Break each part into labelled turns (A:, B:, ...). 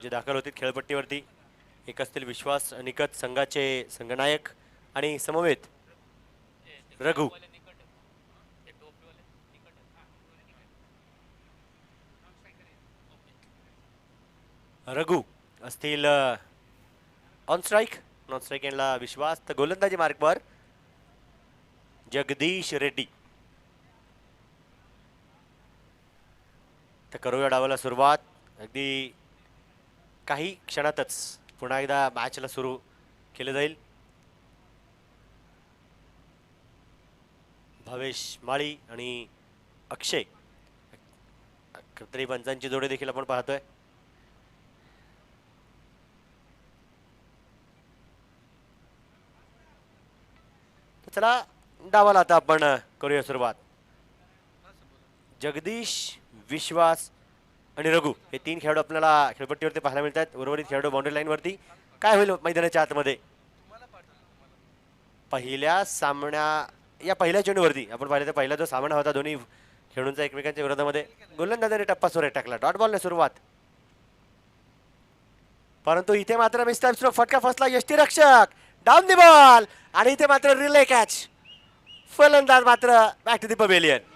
A: जे दाखल होतील खेळपट्टीवरती एक असतील विश्वास निकत संघाचे संघनायक आणि समवेत रघु. रघु असतील ऑन स्ट्राइक, नॉन स्ट्राइक एंडला विश्वास. तर गोलंदाजी मार्कवर जगदीश रेड्डी. तर करूया डावाला सुरुवात. अगदी काही क्षणातच पुन्हा एकदा मॅचला सुरू केलं जाईल. भावेश माळी आणि अक्षय खत्री पंचांची जोडी देखील आपण पाहतोय. चला डावाला आता आपण करूया सुरुवात. जगदीश, विश्वास आणि रघु हे तीन खेळाडू आपल्याला खेळपट्टीवरती पाहायला मिळतात. उर्वरित खेळाडू बाउंड्री लाईन वरती. काय होईल मैदानाच्या आतमध्ये पहिल्या सामन्या या पहिल्या चेंडूवरती आपण पाहिलं तर पहिला जो सामना होता दोन्ही खेळूंचा एकमेकांच्या विरोधामध्ये गोलंदाजाने टप्पा सुरेख टाकला. डॉट बॉलने सुरुवात, परंतु इथे मात्र मिस्टर स्ट्रोक फटका फसला. यष्टीरक्षक डाऊन दी बॉल आणि इथे मात्र रिले कॅच. फलंदाज मात्र बॅक टू दी पवेलियन.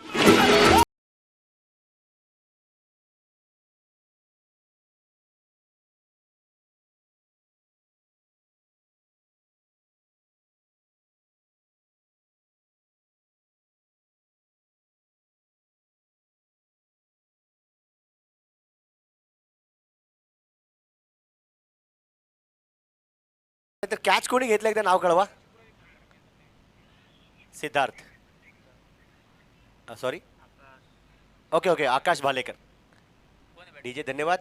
A: तर कॅच कोणी घेतलं एकदा नाव कळवा. सिद्धार्थ, सॉरी, ओके ओके, आकाश भालेकर. डीजे धन्यवाद.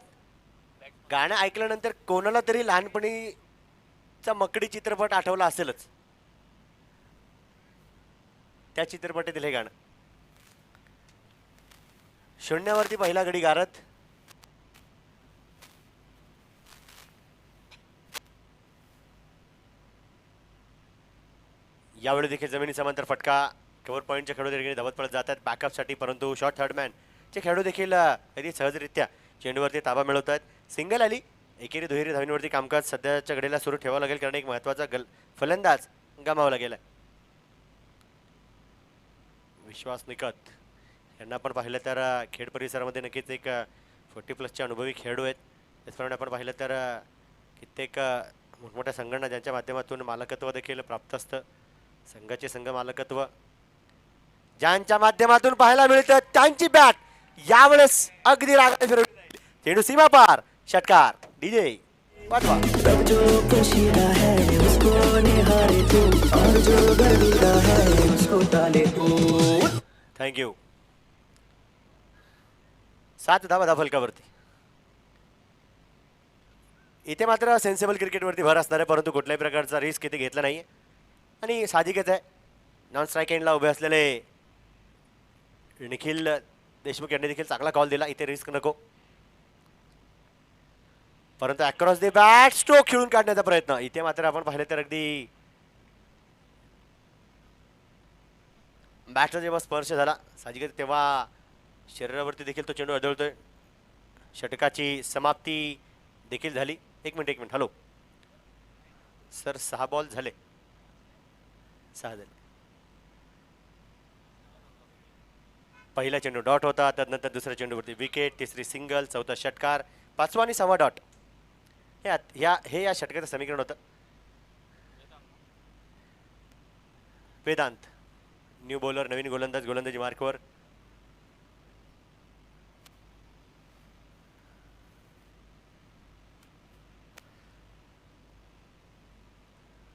A: गाणं ऐकल्यानंतर कोणाला तरी लहानपणीचा मकडी चित्रपट आठवला असेलच. त्या चित्रपटातील हे गाणं. शून्यावरती पहिला गडी गारत. यावेळी देखील जमिनी समांतर फटका. कव्हर पॉईंटचे खेळाडू देखील धावत पळत जातात बॅकअपसाठी, परंतु शॉर्ट थर्डमॅन चे खेळाडू देखील अगदी सहजरित्या चेंडूवरती ताबा मिळवत आहेत. सिंगल आली. एकेरी दुहेरी धावींवरती कामकाज सध्याच्या घडीला सुरू ठेवावं लागेल, कारण एक महत्त्वाचा फलंदाज गमावला गेला. विश्वास निकत यांना आपण पाहिलं तर खेळ परिसरामध्ये नक्कीच एक 40+ अनुभवी खेळाडू आहेत. त्याचप्रमाणे आपण पाहिलं तर कित्येक मोठमोठ्या संघांना ज्यांच्या माध्यमातून मालकत्व देखील प्राप्त असतं. संघाचे संघ मालकत्व ज्यांच्या माध्यमातून पाहायला मिळतं त्यांची बॅट यावेळेस अगदी रागाने फिरवली जाईल. चेंडू सीमा पार. षटकार. डीजे पाठवा. थँक्यू. 7 धावा फलकावरती. इथे मात्र सेन्सेबल क्रिकेटवरती भर असणार आहे, परंतु कुठल्याही प्रकारचा रिस्क इथे घेतला नाहीये आणि साहजिकच आहे. नॉन स्ट्राईक एंडला उभे असलेले निखिल देशमुख यांनी देखील चांगला कॉल दिला. इथे रिस्क नको, परंतु अक्रॉस द बॅट स्ट्रोक खेळून काढण्याचा प्रयत्न. इथे मात्र आपण पाहिलं तर अगदी बॅटचा जेव्हा स्पर्श झाला साहजिकच तेव्हा शरीरावरती देखील तो चेंडू आदळतोय. षटकाची समाप्ती देखील झाली. एक मिनिट हॅलो सर, 6 बॉल झाले. 6 झाले. पहिला चेंडू डॉट होता, त्यानंतर दुसऱ्या चेंडूवरती विकेट, तिसरी सिंगल, चौथा षटकार, 5वा आणि 6वा डॉट. हे या षटकाचं समीकरण होतं. वेदांत न्यू बॉलर, नवीन गोलंदाज, गोलंदाजी मार्कवर.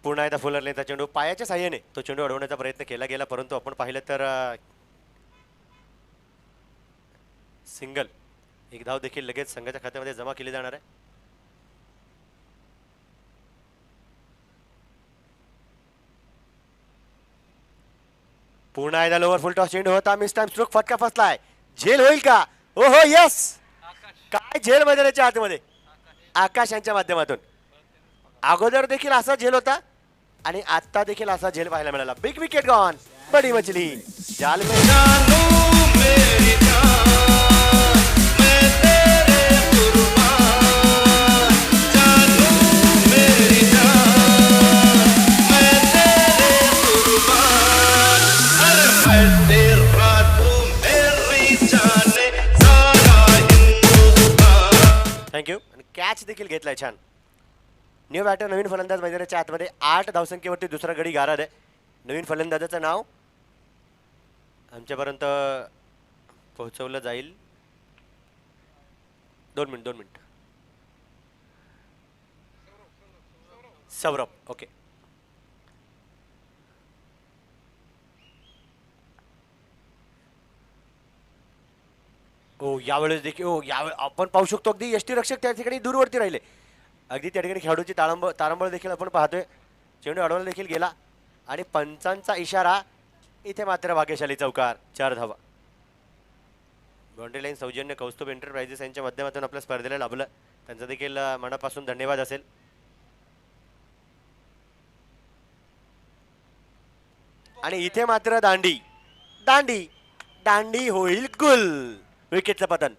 A: पुन्हा एकदा फुलरलेचा चेंडू पायाच्या साह्याने तो चेंडू अडवण्याचा प्रयत्न केला गेला, परंतु आपण पाहिलं तर सिंगल. एक धाव देखील लगेच संघाच्या खात्यामध्ये जमा केली जाणार आहे. पुन्हा एकदा लोअर फुल टॉस चेंडू होता. मिस टाइम स्ट्रोक फटका फसलाय. झेल होईल का? ओहो यस. काय झेल मैदानाच्या आतमध्ये आकाश यांच्या माध्यमातून. अगोदर देखील असा झेल होता आणि आता देखील असा झेल पाहायला मिळाला. Big wicket gone. बडी मछली जाल में आणि कॅच देखील घेतलाय छान. न्यू बॅटर नवीन फलंदाज मैदानाच्या आतमध्ये 8 धावसंख्येवरती दुसरा गडी गारद आहे. नवीन फलंदाजाचं नाव आमच्यापर्यंत पोहोचवलं जाईल. 2 मिनिट. सौरभ. ओके. हो यावेळेस देखील यावेळेस आपण पाहू शकतो अगदी यष्टीरक्षक त्या ठिकाणी दूरवरती राहिले. अगदी त्या ठिकाणी खेळाडूची तारंबळ देखील आपण पाहतोय. चेंडू अडवला देखील गेला आणि पंचांचा इशारा. इथे मात्र भाग्यशाली चौकार. 4 धावा. बाउंड्री लाईन सौजन्य कौस्तुभ एंटरप्राइजेस यांच्या माध्यमातून आपल्या स्पर्धेला लाभलं. त्यांचा देखील मनापासून धन्यवाद असेल. आणि इथे मात्र दांडी दांडी दांडी होईल गुल. विकेटचं पतन.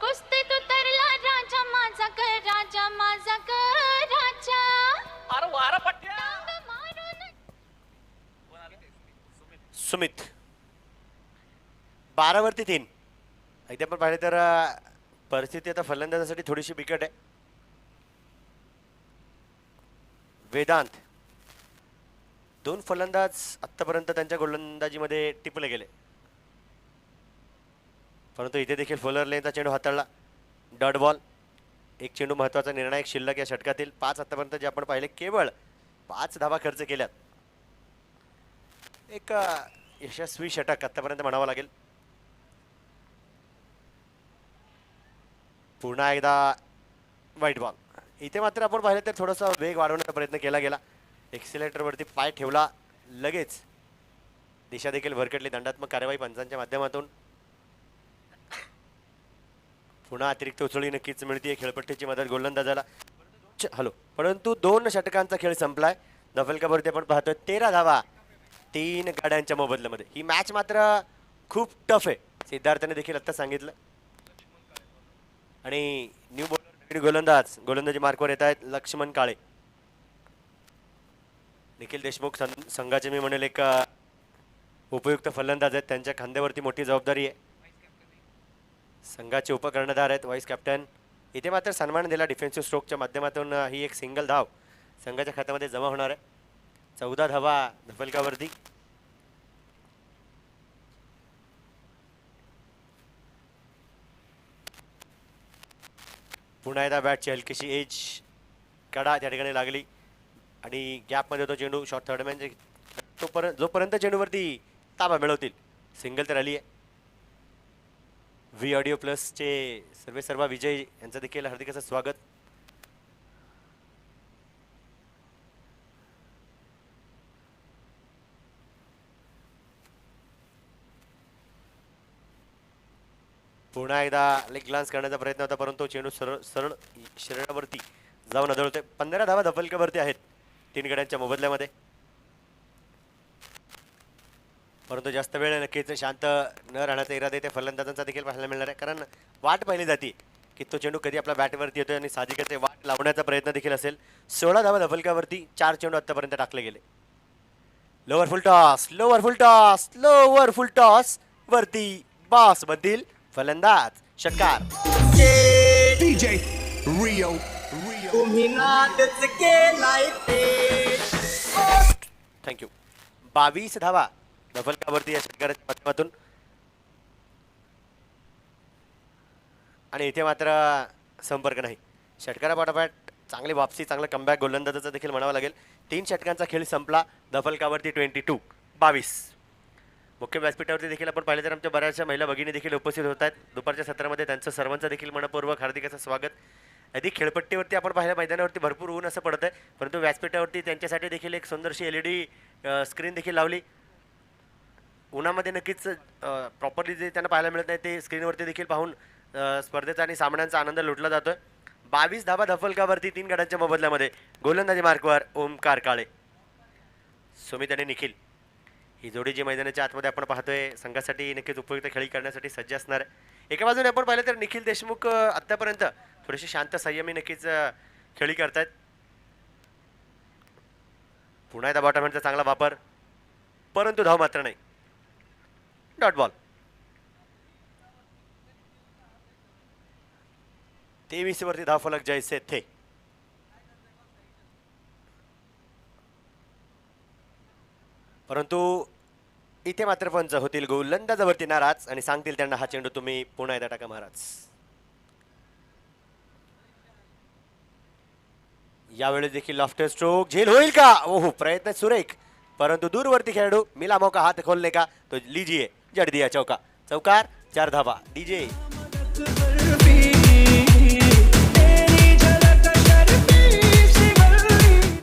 B: कुस्ती तू तरला राजा माझा कर राजा माझा कर राजा.
C: अरे वारा पट्ट्या.
A: सुमित 12 वरती 3. इथे आपण पाहिलं तर परिस्थिती आता फलंदाजासाठी थोडीशी बिकट आहे. वेदांत 2 फलंदाज आतापर्यंत त्यांच्या गोलंदाजीमध्ये टिपले गेले, परंतु इथे देखील फुलर लेनचा चेंडू हाताळला. Dot ball. एक चेंडू महत्त्वाचा निर्णायक शिल्लक या षटकातील. 5 आतापर्यंत जे आपण पाहिले केवळ 5 धावा खर्च केल्यात. एक यशस्वी षटक आतापर्यंत म्हणावं लागेल. पुन्हा एकदा वाईट बॉल. इथे मात्र आपण पाहिलं तर थोडासा वेग वाढवण्याचा प्रयत्न केला गेला. एक्सिलेटरवरती पाय ठेवला, लगेच दिशा देखील भरकटली. दंडात्मक कार्यवाही पंचांच्या माध्यमातून. पुन्हा अतिरिक्त उचलणी नक्कीच मिळते. खेळपट्टीची मदत गोलंदाजाला. हॅलो. परंतु 2 षटकांचा खेळ संपलाय. दफलकावरती आपण पाहतोय 13 धावा 3 गाड्यांच्या मोबदल्यामध्ये. ही मॅच मात्र खूप टफ आहे. सिद्धार्थने देखील आता सांगितलं. आणि न्यू बॉलर गोलंदाजी मार्कवर येत आहेत लक्ष्मण काळे. निखिल देशमुख संघाचे मी म्हणेल एक उपयुक्त फलंदाज आहेत. त्यांच्या खांद्यावरती मोठी जबाबदारी आहे. संघाचे उपकर्णधार आहेत व्हाईस कॅप्टन. इथे मात्र सन्मान दिला डिफेन्सिव्ह स्ट्रोकच्या माध्यमातून. ही एक सिंगल धाव संघाच्या खात्यामध्ये जमा होणार आहे. 14 धावा धफलकावरती. पुन्हा एकदा बॅटची हलकीशी एज कडा त्या ठिकाणी लागली आणि गॅपमध्ये तो चेंडू शॉर्ट थर्ड मॅन जोपर्यंत चेंडूवरती ताबा मिळवतील. सिंगल तर आली आहे. व्ही ऑडिओ प्लसचे सर्व विजय यांचं देखील हार्दिक असं स्वागत. पुन्हा एकदा लेग ग्लान्स करण्याचा प्रयत्न होता, परंतु चेंडू सरळ शरीरावरती जाऊन आदळतोय. 15 धावा धफलकावरती आहेत 3 गड्यांच्या मोबदल्यामध्ये. परंतु जास्त वेळ नक्कीच शांत न राहण्याचा इरादा इथे फलंदाजांचा देखील पाहायला मिळणार आहे. कारण वाट पाहिली जाते की तो चेंडू कधी आपल्या बॅटवरती येतोय आणि साहजिकच वाट लावण्याचा प्रयत्न देखील असेल. 16 धावा धफलकावरती. 4 चेंडू आतापर्यंत टाकले गेले. लोअर फुल टॉस वरती बॉस मधील फलंदाज षटकार. थँक्यू. 22 धावा धफलकावरती या षटकाराच्या माध्यमातून. आणि इथे मात्र संपर्क नाही. षटकारापाठोपाठ चांगली वापसी, चांगलं कमबॅक गोलंदाजाचं देखील म्हणावं लागेल. 3 षटकांचा खेळ संपला. धफलकावरती 22. मुख्य व्यासपीठावरती देखील आपण पाहिलं तर आमच्या बऱ्याचशा महिला भगिनी देखील उपस्थित होत आहेत. दुपारच्या सत्रामध्ये त्यांचं सर्वांचं देखील मनपूर्वक हार्दिक असं स्वागत. अधिक खेळपट्टीवरती आपण पाहिलं मैदानावरती भरपूर ऊन असं पडत आहे, परंतु व्यासपीठावरती त्यांच्यासाठी देखील एक सुंदरशी LED स्क्रीन देखील लावली. उन्हामध्ये नक्कीच प्रॉपरली जे त्यांना पाहायला मिळत नाही ते स्क्रीनवरती देखील पाहून स्पर्धेचा आणि सामन्यांचा आनंद लुटला जातोय. 22 धावा धफलकावरती 3 गड्यांच्या मोबदल्यामध्ये. गोलंदाजी मार्कवर ओमकार काळे. सुमित आणि निखिल ही जोडी जी मैदानाच्या आतमध्ये आपण पाहतोय संघासाठी नक्कीच उपयुक्त खेळी करण्यासाठी सज्ज असणार आहे. एका बाजूने आपण पाहिलं तर निखिल देशमुख आतापर्यंत थोडीशी शांत संयमी नक्कीच खेळी करतायत. पुन्हा एकदा बॉटम हँडचा चांगला वापर, परंतु धाव मात्र नाही. Dot ball. 23 वरती धाव फलक जयसे थे. परंतु इथे मात्र पंच होतील गोलंदाजावरती नाराज आणि सांगतील त्यांना हा चेंडू तुम्ही पुन्हा एकदा टाका महाराज. यावेळी देखील लॉफ्टर स्ट्रोक झेल होईल का? ओहो, प्रयत्न सुरेख, परंतु दूरवर्ती खेळाडू मिला मौका हाथ खोलने का तो लीजिए जड़ दिया चौका. चौकार, 4 धावा. DJ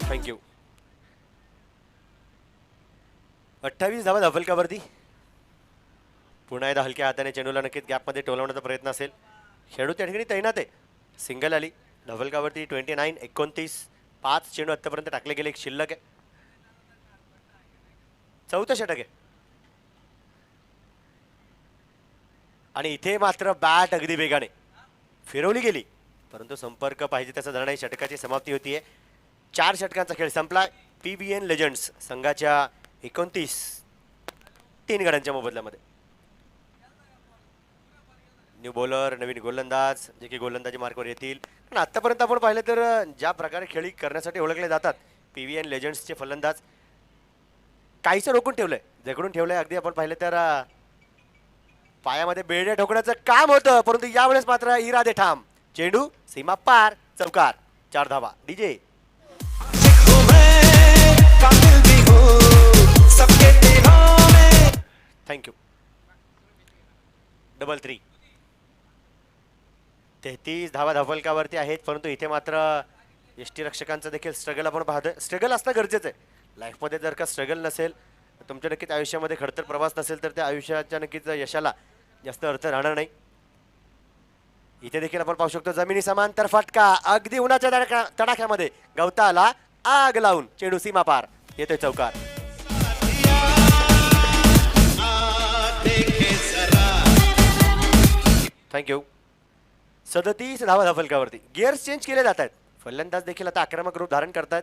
A: thank you. 28 धावा धावफलकावरती. पुन्हा एकदा हलक्या हाताने चेंडूला नक्कीच गॅपमध्ये टोलवण्याचा प्रयत्न असेल. खेळाडू त्या ठिकाणी तैनात आहे. सिंगल आली धावफलकावरती. 29 29. 5 चेंडू आतापर्यंत टाकले गेले, एक शिल्लक आहे. 4थं षटक आहे आणि इथे मात्र बॅट अगदी वेगाने फिरवली गेली, परंतु संपर्क पाहिजे तसा झाला नाही. षटकाची समाप्ती होतीये. 4 षटकांचा खेळ संपला. PBN लेजंड्स संघाच्या 29 3 गड्यांच्या मोबदल्यामध्ये. न्यू बॉलर, नवीन गोलंदाज जे की गोलंदाजी मार्कवर येतील. पण आतापर्यंत आपण पाहिलं तर ज्या प्रकारे खेळी करण्यासाठी ओळखले जातात PBN लेजंड्सचे फलंदाज, काहीसं रोखून ठेवलंय, जगडून ठेवलंय. अगदी आपण पाहिलं तर पायामध्ये बेड्या ठोकण्याचं काम होतं, परंतु यावेळेस मात्र इरादे ठाम. चेंडू सीमा पार. चौकार, 4 धावा. DJ thank you. डबल 3. 33 धावा धावफलकावरती आहेत, परंतु इथे मात्र यष्टीरक्षकांचं देखील स्ट्रगल आपण पाहतोय. स्ट्रगल असणं गरजेचं आहे लाईफमध्ये. जर का स्ट्रगल नसेल, तुमच्या नक्कीच आयुष्यामध्ये खडतर प्रवास नसेल, तर त्या आयुष्याच्या नक्कीच यशाला जास्त अर्थ राहणार नाही. इथे देखील आपण पाहू शकतो जमिनी समांतर फटका, अगदी उन्हाच्या तडाख्यामध्ये गवताला आग लावून चेंडू सीमा पार. येतोय चौकार. थँक्यू. 37 धावा धावफलकावरती. गिअर्स चेंज केले जात आहेत. फलंदाज देखील आता आक्रमक रूप धारण करतात.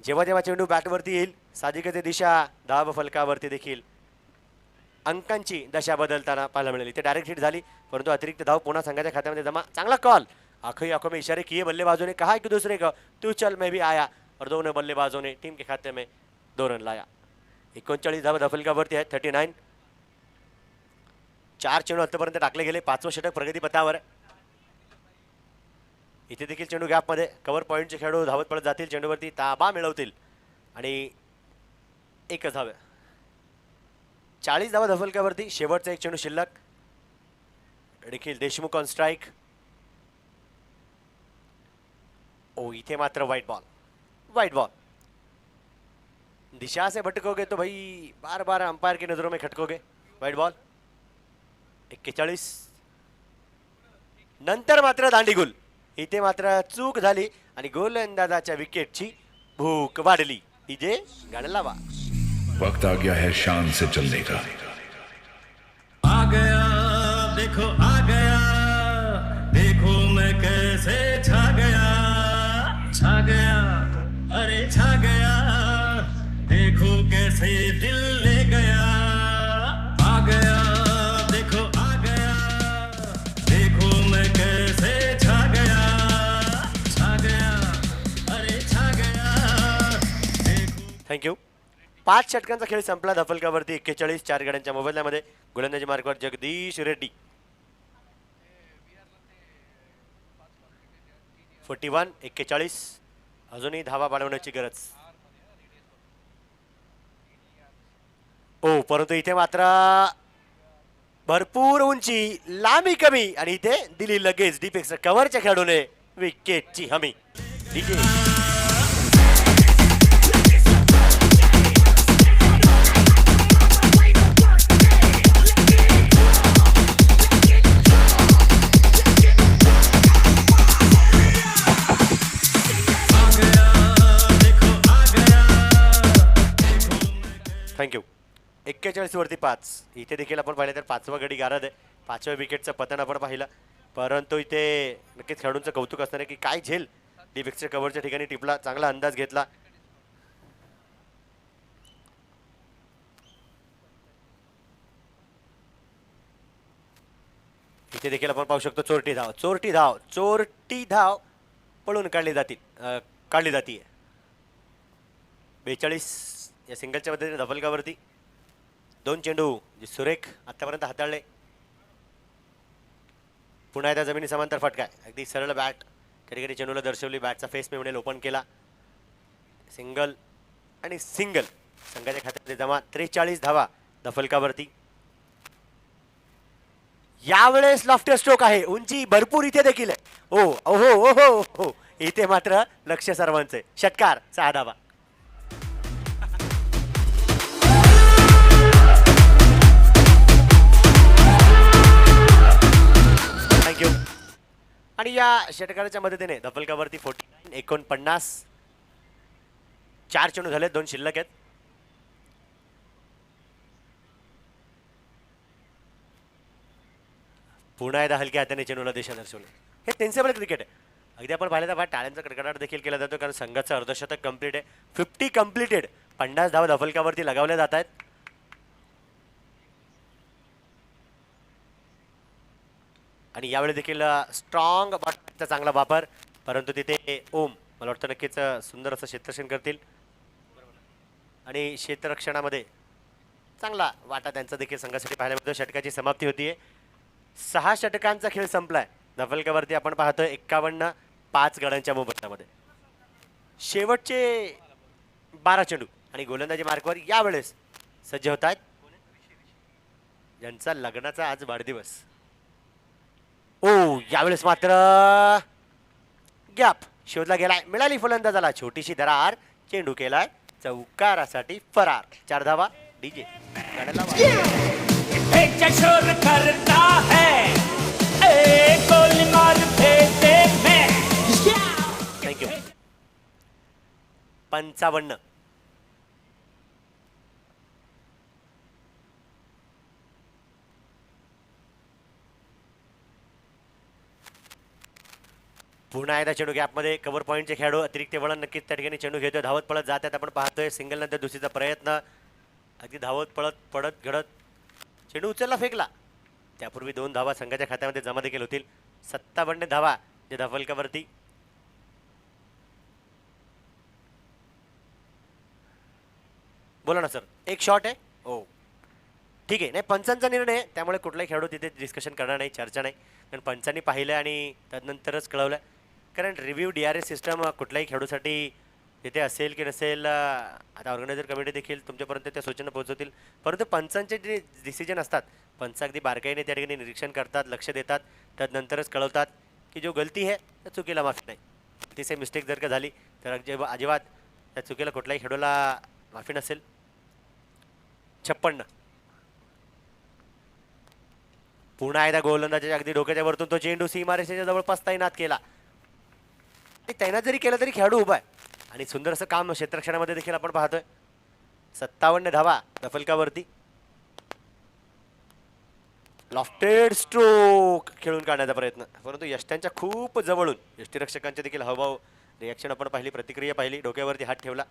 A: जेव्हा जेव्हा चेंडू बॅटवरती येईल, साहजिकच दिशा धाव फलकावरती देखील अंकांची दशा बदलताना पाहायला मिळाली. ते डायरेक्ट हिट झाली, परंतु अतिरिक्त धाव पुन्हा संघाच्या खात्यामध्ये जमा. चांगला कॉल. आंखों में इशारे किए बल्लेबाजों ने, कहा कि दूसरे को तू चल मैं भी आया, और दोनों बल्लेबाजों ने टीम के खाते में 2 रन लाया. 39 धावा धावफलकावरती आहेत. 39. 4 चेंडू आतापर्यंत टाकले गेले. 5वं षटक प्रगतीपथावर. इथे देखील चेंडू गॅपमध्ये. कव्हर पॉईंटचे खेळाडू धावत पडत जातील, चेंडूवरती ताबा मिळवतील आणि एकच धाव. 40 धावा धावफलकावरती. शेवटचा एक चेंडू शिल्लक. देखील देशमुख ऑन स्ट्राइक. ओ, इथे मात्र व्हाइट बॉल. White ball. दिशा से भटकोगे तो भाई बार बार अंपायर की नजरों में खटकोगे. White ball. 41. नंतर मात्र दांडीगुल. इथे मात्र चूक झाली आणि गोलंदाजाच्या विकेटची भूक वाढली. डीजे गाणं लावा.
D: वक्त आ गया है शान से चलने का.
E: आ गया देखो, आ गया देखो, मैं कैसे छा गया, छा गया, अरे छा गया, देखो कैसे दिल ले गया. आ गया देखो, आ गया देखो, मैं कैसे छा गया, छा गया, अरे छा गया, देखो.
A: थँक्यू. 5 षटकांचा खेळ संपला. धावफलकावरती 41. 4 गड्यांच्या मोबदल्यामध्ये गोलंदाजी मार्गावर जगदीश रेड्डी. 41. 41. अजूनही धावा वाढवण्याची गरज. ओ, परंतु इथे मात्र भरपूर उंची, लांबी कमी आणि इथे दिली लगेच डीपेक्स कव्हरच्या खेळाडूने विकेटची हमी. DJ thank you. 41 वरती 5. इथे देखील आपण पाहिलं तर 5वा गडी गारद आहे. 5व्या विकेटचं पतन आपण पाहिलं, परंतु इथे नक्कीच खेळाडूंचं कौतुक असणार आहे की काय झेल डीपेक्सच्या कव्हरच्या ठिकाणी टिपला. चांगला अंदाज घेतला. इथे देखील आपण पाहू शकतो चोरटी धाव, चोरटी धाव, चोरटी धाव पळून काढली जाते. 42 या सिंगलच्या मध्येने धफलकावरती 2 चेंडू जे सुरेख आतापर्यंत हाताळले. पुन्हा एकदा जमिनी समांतर फटका, अगदी सरळ बॅट कधी चेंडूला दर्शवली, बॅटचा फेस मी म्हणेल ओपन केला. सिंगल आणि सिंगल संघाच्या खात्यामध्ये जमा. 43 धावा धफलकावरती. यावेळेस लॉफ्टर स्ट्रोक आहे, उंची भरपूर इथे देखील आहे. ओ ओहो ओहो हो, इथे मात्र लक्ष सर्वांचे. षटकार, 6 धावा. थँक्यू. आणि या षटकाराच्या मदतीने धफलकावरती 49 4 चेंडू झाले, 2 शिल्लक आहेत. पुन्हा एकदा हलक्या हाताने चेंडूला दिशा दर्शवली. हे टेन्सेबल क्रिकेट आहे. अगदी आपण पाहिलं तर टाळ्यांचा कडकडाट देखील केला जातो, कारण संघाचं अर्धशतक कंप्लीट आहे. 50 कंप्लीटेड. 50 धावा धफलकावरती लगावल्या जात आहेत. आणि यावेळी देखील स्ट्रॉंग बॉलचा चांगला वापर, परंतु तिथे ओम मला वाटतं नक्कीच सुंदर असं क्षेत्ररक्षण करतील. आणि क्षेत्ररक्षणामध्ये चांगला वाटा त्यांचा देखील संघासाठी पाहायला मिळतो. षटकाची समाप्ती होतीये. 6 षटकांचा खेळ संपलाय. धफलकावरती आपण पाहतोय 51-5 गड्यांच्या मोबदल्यामध्ये. शेवटचे 12 चेंडू आणि गोलंदाजी मार्कवर यावेळेस सज्ज होत आहेत ज्यांचा लग्नाचा आज वाढदिवस. ओ यावेळेस मात्र गॅप शोधला गेलाय, मिळाली फलंदाजाला छोटीशी दरार. चेंडू केलाय चौकारासाठी फरार. 4 धावा. डीजे
C: शोर करता है ए गोली मार फेंकते मैं.
A: थँक्यू. 55. पुन्हा एकदा चेंडू गॅपमध्ये. कव्हर पॉईंटचे खेळाडू अतिरिक्त वळण नक्कीच त्या ठिकाणी चेंडू घेतोय. धावत पळत जात आहेत. आपण पाहतोय सिंगल नंतर दुसरीचा प्रयत्न. अगदी धावत पळत पडत घडत चेंडू उचलला, फेकला. त्यापूर्वी 2 धावा संघाच्या खात्यामध्ये जमा देखील होतील. 57 धावा जे धफलकावरती. बोला ना सर, एक शॉट आहे. ओ ठीक आहे. नाही, पंचांचा निर्णय आहे, त्यामुळे कुठलाही खेळाडू तिथे डिस्कशन करणार नाही, चर्चा नाही. कारण पंचांनी पाहिलं आणि त्यानंतरच कळवलं. कारण रिव्ह्यू DRS सिस्टम कुठल्याही खेळाडूसाठी तिथे असेल की नसेल, आता ऑर्गनायझर कमिटी देखील तुमच्यापर्यंत त्या सूचना पोहोचवतील. परंतु पंचांचे जे डिसिजन असतात, पंच अगदी बारकाईने त्या ठिकाणी निरीक्षण करतात, लक्ष देतात, त्यानंतरच कळवतात की जो गलती आहे त्या चुकीला माफी नाही. तिथे मिस्टेक जर का झाली तर अजिबात त्या चुकीला कुठल्याही खेळाडूला माफी नसेल. 56. पुन्हा एकदा गोलंदाजाच्या अगदी डोक्याच्या वरतून तो चेंडू सीमारेषेच्या जवळपास तैनात केला. तैनात जरी केला तरी खेळाडू उभा आहे आणि सुंदर असं काम क्षेत्ररक्षणामध्ये देखील आपण पाहतोय. 57 धावा धफलकावरती. लॉफ्टेड स्ट्रोक खेळून काढण्याचा प्रयत्न, परंतु यष्ट्यांच्या खूप जवळून यष्टीरक्षकांच्या देखील हावभाव रिॲक्शन आपण पाहिली, प्रतिक्रिया पाहिली. डोक्यावरती हात ठेवला.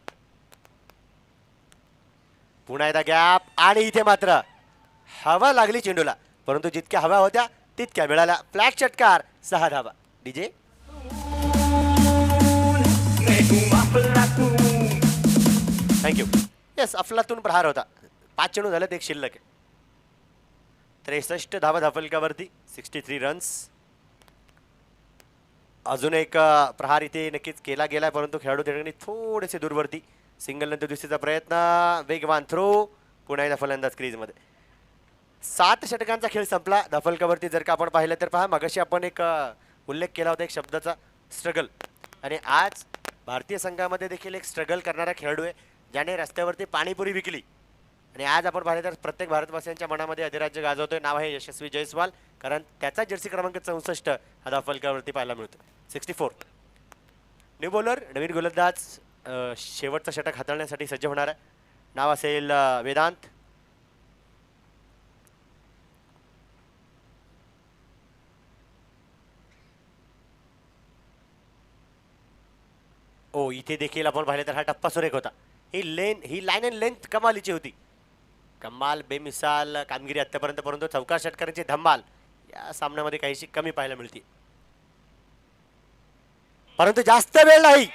A: पुन्हा एकदा गॅप आणि इथे मात्र हवा लागली चेंडूला, परंतु जितक्या हवा होत्या तितक्या मिळाल्या. फ्लॅट षटकार. 6 धावा. DJ thank you. येस, अफलातून प्रहार होता. 5 चेंडू झालेत, 1 शिल्लक आहे. 63 धावा धफलकावरती. 63 रन्स. अजून एक प्रहार इथे नक्कीच केला गेलाय, परंतु खेळाडू त्या ठिकाणी थोडेसे दूरवरती. सिंगल नंतर दुसरीचा प्रयत्न, वेगवान थ्रो. पुन्हा एकदा फलंदाज क्रीजमध्ये. 7 षटकांचा खेळ संपला धफलकावरती. जर का आपण पाहिलं तर पहा, मगाशी आपण एक उल्लेख केला होता एक शब्दाचा, स्ट्रगल. आणि आज भारतीय संघामध्ये देखील एक स्ट्रगल करणारा खेळाडू आहे ज्याने रस्त्यावरती पाणीपुरी विकली. आणि आज आपण पाहिलं तर प्रत्येक भारतवासियांच्या मनामध्ये अधिराज्य गाजवतोय. नाव आहे यशस्वी जयस्वाल, कारण त्याचा जर्सी क्रमांक 64 हा धफलकावरती पाहायला मिळतो. 64. न्यू बॉलर, नवीन गोलंदाज शेवटचा षटक हाताळण्यासाठी सज्ज होणार आहे. नाव असेल वेदांत. ओ इथे देखील आपण पाहिलं तर हा टप्पा सुरेख होता. ही लाईन अँड लेंथ कमालीची होती. कमाल बेमिसाल कामगिरी आतापर्यंत, परंतु चौकार षटकारांची धम्माल या सामन्यामध्ये काहीशी कमी पाहायला मिळते, परंतु जास्त वेळ नाही.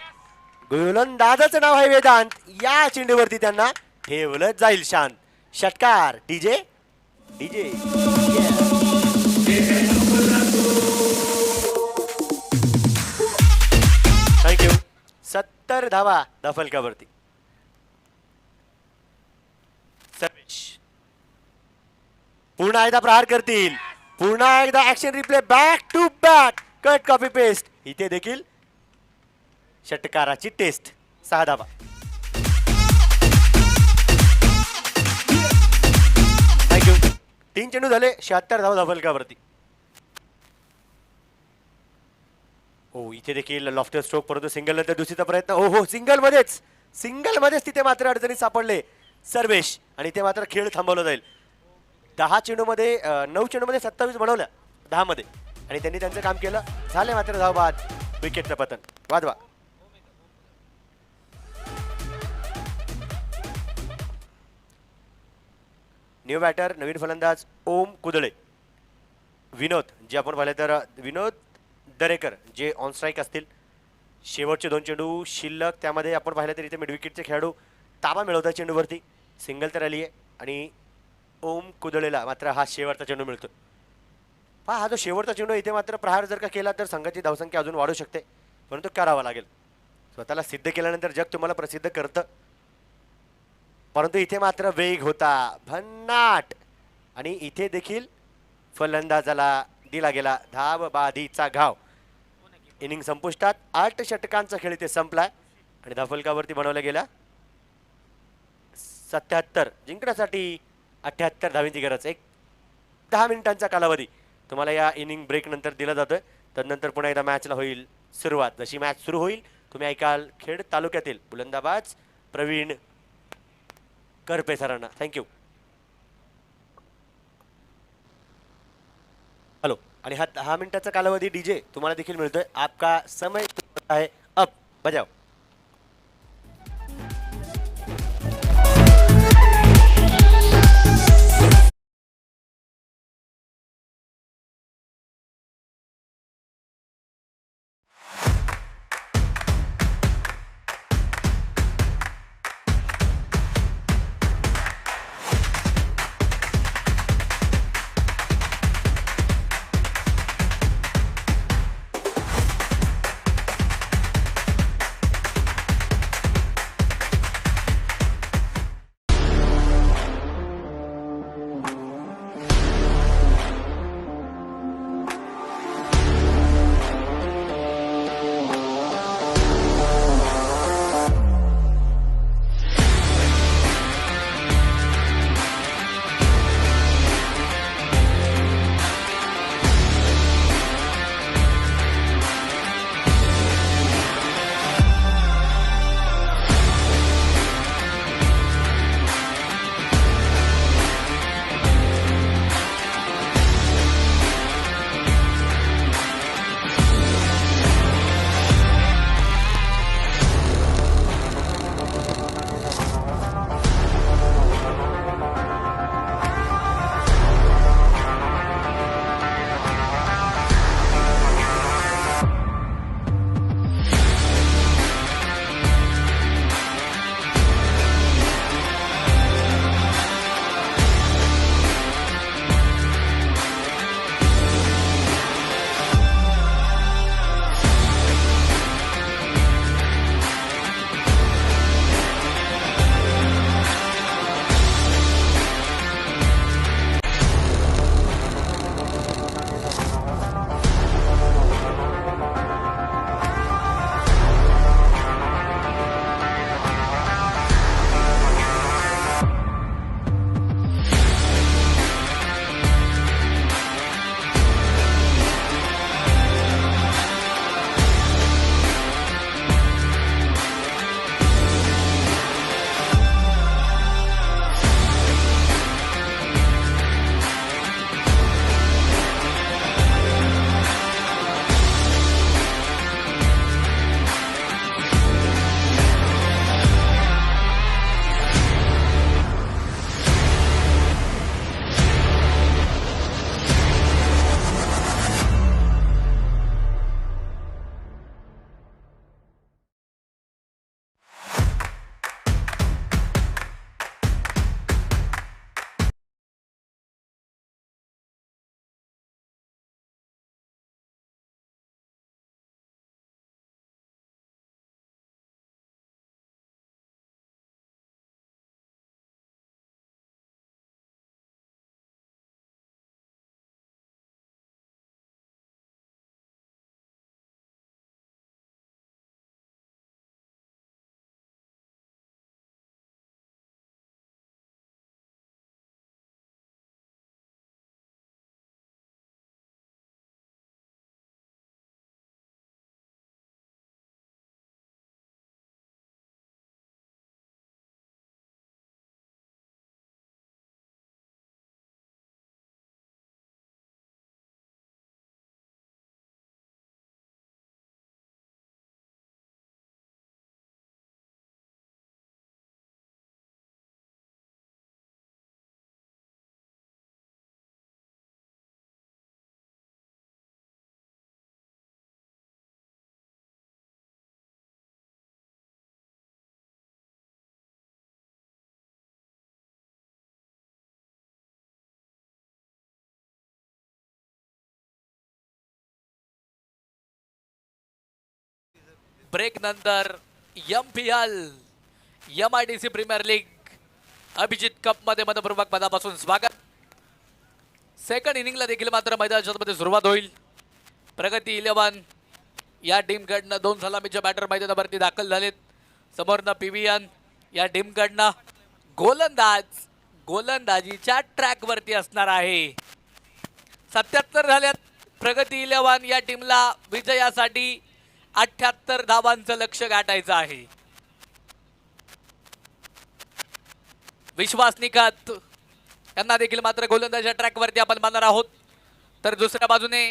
A: गोलंदाजाचं नाव आहे वेदांत. या चेंडूवरती त्यांना ठेवलं जाईल शांत. षटकार डीजे डीजे. थँक्यू. 70 धावा दफलकावरती. सर्वेश पुन्हा एकदा प्रहार करतील. पुन्हा एकदा action replay back to back cut copy paste. इथे देखील षटकाराची टेस्ट. 6 धावा. थँक्यू. 3 चेंडू झाले. 76 धावा दफलकावरती. हो इथे देखील लॉफ्टर स्ट्रोक, परंतु सिंगल नंतर दुसरीचा प्रयत्न. हो सिंगल मध्येच तिथे मात्र अडचणीत सापडले सर्वेश आणि इथे मात्र खेळ थांबवला जाईल. 9 चेंडूमध्ये 27 बनवल्या 10 मध्ये आणि त्यांनी त्यांचं काम केलं. झाले मात्र धाव बाद. विकेटचं पतन. वाजवा. न्यू बॅटर नवीन फलंदाज ओम कुदळे. विनोद जे आपण पाहिले तर विनोद दरेकर जे ऑन स्ट्राईक असतील. शेवटचे 2 चेंडू शिल्लक, त्यामध्ये आपण पाहिलं तर इथे मिड विकेटचे खेळाडू ताबा मिळवतात चेंडूवरती. सिंगल तर आली आहे आणि ओम कुदळेला मात्र हा शेवटचा चेंडू मिळतो. पहा हा जो शेवटचा चेंडू इथे मात्र प्रहार जर का केला तर संघाची धावसंख्या अजून वाढू शकते, परंतु करावा लागेल. स्वतःला सिद्ध केल्यानंतर जग तुम्हाला प्रसिद्ध करतं, परंतु इथे मात्र वेग होता भन्नाट आणि इथे देखील फलंदाजाला दिला गेला धाव बाधीचा घाव. इनिंग संपुष्टात. 8 षटकांचा खेळ इथे संपलाय आणि धावफलकावरती बनवल्या गेल्या 77. जिंकण्यासाठी 78 धावांची गरज. 10 मिनिटांचा कालावधी तुम्हाला या इनिंग ब्रेक नंतर दिला जातोय. तदनंतर पुन्हा एकदा मॅचला होईल सुरुवात. जशी मॅच सुरू होईल तुम्ही ऐकाल खेड तालुक्यातील बुलंदाबाज प्रवीण करपे सरांना. थँक्यू. हॅलो. आणि हा 10 मिनिटाचा कालावधी डीजे तुम्हाला देखील मिळतोय. आपका समय आहे अब. बजाव.
F: ब्रेक नंतर MPL MIDC premier league Abhijit cup मध्ये मनपूर्वक पदापासून स्वागत. सेकंड इनिंगला देखील मात्र मैदानामध्ये सुरुवात होईल. प्रगती 11 या टीमकडनं 2 सलामीच्या बॅटर मैदानावरती दाखल झालेत. समोरनं PVN या टीमकडनं गोलंदाजीच्या ट्रॅकवरती असणार आहे. 77 झाल्यात. प्रगती 11 या टीमला विजयासाठी 78 धावांचं लक्ष्य गाठायचं आहे. विश्वास निकत यांना देखील मात्र गोलंदाजीच्या ट्रॅकवरती आपण पाहणार आहोत. तर दुसऱ्या बाजूने